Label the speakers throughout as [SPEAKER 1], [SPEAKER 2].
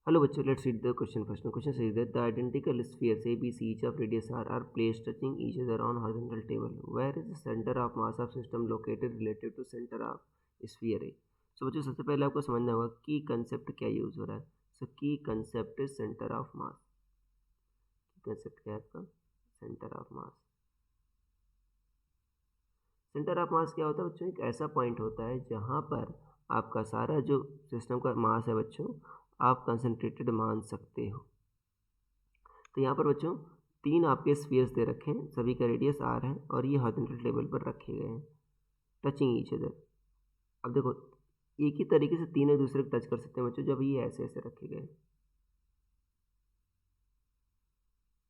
[SPEAKER 1] Hello bachcho, let's read the question first. The question says that the identical spheres A, B, C each of radius r are placed touching each other on horizontal table. Where is the center of mass of system located relative to center of sphere A? So बच्चों सबसे पहले आपको समझना होगा की concept क्या use हो रहा है. सो की concept is centre of mass. Concept क्या है आपका? Centre of mass. Centre of mass क्या होता है बच्चों? एक ऐसा पॉइंट होता है जहाँ पर आपका सारा जो सिस्टम का मास है बच्चों, आप कंसंट्रेटेड मान सकते हो. तो यहाँ पर बच्चों 3 आपके स्फीयर्स दे रखे हैं, सभी का रेडियस आर है और ये हॉरिजॉन्टल टेबल पर रखे गए हैं टचिंग ईच अदर. अब देखो एक ही तरीके से तीनों दूसरे को टच कर सकते हैं बच्चों जब ये ऐसे ऐसे रखे गए.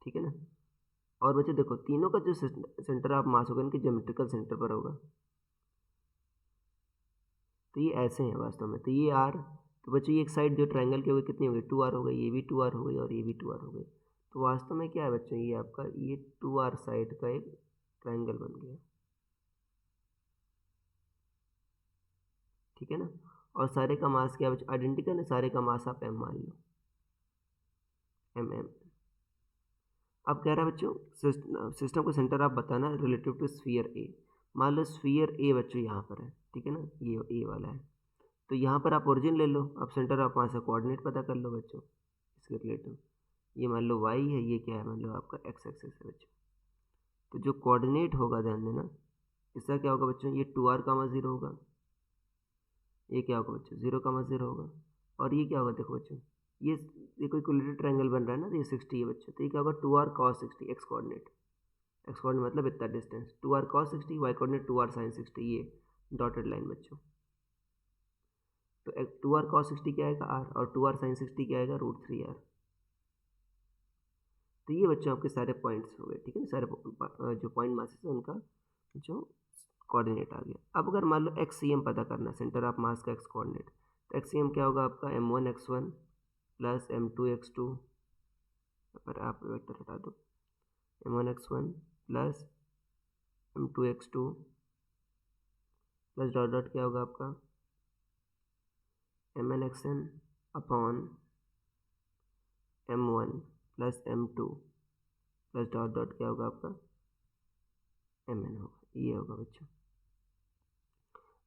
[SPEAKER 1] ठीक है ना. और बच्चों देखो तीनों का जो सेंटर ऑफ मास होगा इनके ज्योमेट्रिकल सेंटर पर होगा. तो ये ऐसे हैं वास्तव में. तो ये आर, तो बच्चों ये एक साइड जो ट्रायंगल के हो गई कितनी हो गई? 2r हो गई. ये भी 2r हो गई और ये भी 2r हो गई. तो वास्तव में क्या है बच्चों? ये आपका ये 2r साइड का एक ट्रायंगल बन गया. ठीक है ना. और सारे का मास क्या बच्चों? आइडेंटिकल है. सारे का मास आप m मान लो, mm. अब कह रहा है बच्चों सिस्टम को सेंटर आप बताना रिलेटिव टू स्फीयर ए. मान लो स्फीयर ए बच्चों यहाँ पर है. ठीक है ना. ये ए वाला है. तो यहाँ पर आप ओरिजिन ले लो. अब सेंटर ऑफ मास का कोऑर्डिनेट पता कर लो बच्चों इसके रिलेटिव. ये मान लो y है, ये क्या है? मान लो आपका x एक्सिस है बच्चों. तो जो कोऑर्डिनेट होगा ध्यान देना, इसका क्या होगा बच्चों? ये 2r कामा 0 होगा. ये क्या होगा बच्चों? 0 कामा 0 होगा. और ये क्या होगा? देखो बच्चों ये कोई इक्विलेटरल ट्रायंगल बन रहा है ना. तो ये 60 है बच्चों. तो ये क्या होगा? 2r cos 60 x coordinate. x coordinate मतलब इतना distance. 2r cos 60, y coordinate 2r sin 60. ये डॉटेड लाइन बच्चों. तो 2r cos 60 क्या आएगा? r. और 2r sin 60 क्या आएगा? √3r. तो ये बच्चों आपके सारे पॉइंट्स हो गए. ठीक है ना. सारे जो पॉइंट मासेस है उनका जो कोऑर्डिनेट आ गया. अब अगर मान लो XCM पता करना, सेंटर ऑफ मास का x कोऑर्डिनेट, तो XCM क्या होगा आपका? m1x1 plus m2x2. पर आप वेक्टर हटा दो. m1x1 plus m2x2 plus dot dot क्या होगा आपका? mnxn upon m1 plus m2 plus dot dot क्या होगा आपका? mn होगा. ये होगा बच्चों.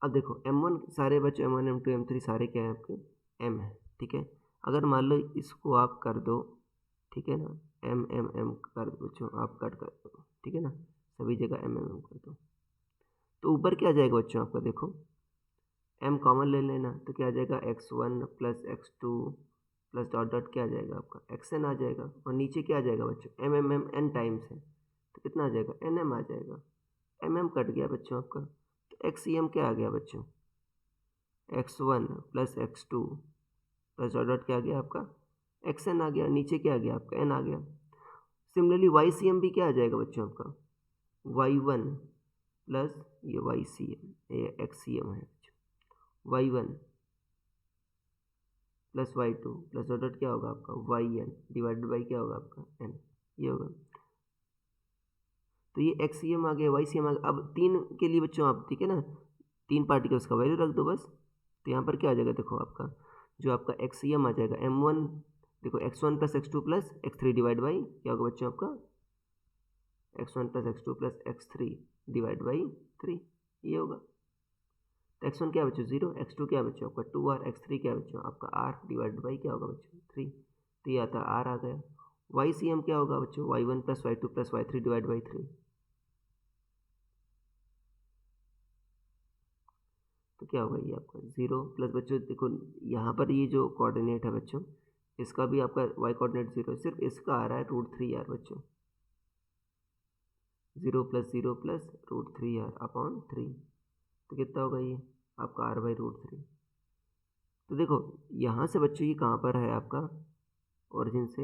[SPEAKER 1] अब देखो m1 सारे बच्चों m1 m2 m3 सारे क्या है आपके? m है. ठीक है. अगर मान लो इसको आप कर दो, ठीक है ना, m कर दो बच्चों, आप कट कर दो. ठीक है ना. सभी जगह m कर दो. तो ऊपर क्या आ जाएगा बच्चों आपका? देखो m कॉमन ले लेना. तो क्या आ जाएगा? x1 plus x2 plus dot dot क्या आ जाएगा आपका? xn आ जाएगा. और नीचे क्या आ जाएगा बच्चों? m n टाइम्स है. तो कितना आ जाएगा? nm आ जाएगा. कट गया बच्चों आपका. तो XCM क्या आ गया बच्चों? x1 plus x2 plus dot dot क्या आ गया आपका? xn आ गया. नीचे क्या आ गया आपका? n आ गया. सिमिलरली YCM भी क्या आ जाएगा बच्चों आपका? y1 प्लस ये YCM, ये XCM है बच्चों. y1 plus y2 plus dot dot क्या होगा आपका? yn डिवाइडेड बाई क्या होगा आपका? n. ये होगा. तो ये XCM आ गया, YCM आ गया. अब 3 के लिए बच्चों आप, ठीक है ना, 3 पार्टिकल्स का वैल्यू रख दो बस. तो यहाँ पर क्या आ जाएगा? देखो आपका जो आपका XCM आ जाएगा m1, देखो x1 plus x2 plus x3 divide by क्या होगा बच्चों आपका? x1 plus x2 plus x3 divide by 3. ये होगा. तो x1 क्या बच्चों? 0. x2 क्या बच्चों आपका? 2r. x3 क्या बच्चों आपका? r डिवाइड बाई क्या होगा बच्चों? 3. तो ये आता r आ गया. YCM क्या होगा बच्चों? y1 plus y2 plus y3 divide by 3. तो क्या होगा ये आपका? 0 प्लस बच्चों देखो यहाँ पर ये जो कोऑर्डिनेट है बच्चों, इसका भी आपका y कोऑर्डिनेट 0 है. सिर्फ इसका आ रहा है √3r बच्चों. 0 प्लस √3r अपॉन 3. तो कितना होगा ये आपका? r/√3. तो देखो यहाँ से बच्चों ये कहाँ पर है आपका? ओरिजिन से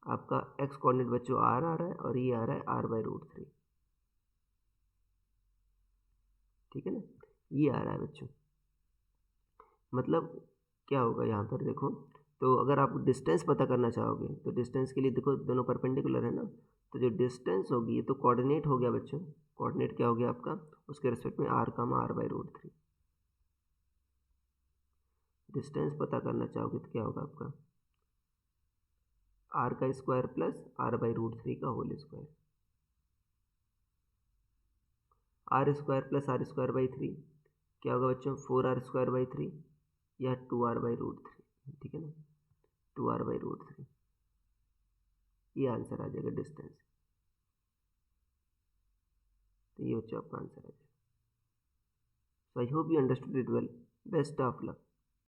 [SPEAKER 1] आपका x कोऑर्डिनेट बच्चों r आ रहा है और ये आ रहा है r/√3. ठीक है ना. ये आ रहा है बच्चों. मतलब क्या होगा यहाँ पर देखो. तो अगर आप डिस्टेंस पता करना चाहोगे तो डिस्टेंस के लिए देखो दोनों परपेंडिकुलर है ना. तो जो डिस्टेंस होगी ये तो कोऑर्डिनेट हो गया बच्चों. कोऑर्डिनेट क्या हो गया आपका? उसके रिस्पेक्ट में r/√3. डिस्टेंस पता करना चाहोगे तो क्या होगा आपका? आर का square plus R by root 3 का whole square, R square plus R square by 3 क्या होगा बच्चों, 4r स्क्वायर बाई 3 या 2r बाई रूट 3, ठीक है ना, 2r बाई रूट 3, ये आंसर आ जाएगा डिस्टेंस। तो ये बच्चों आपका आंसर आ जाएगा। So I hope you understood it well. Best of luck.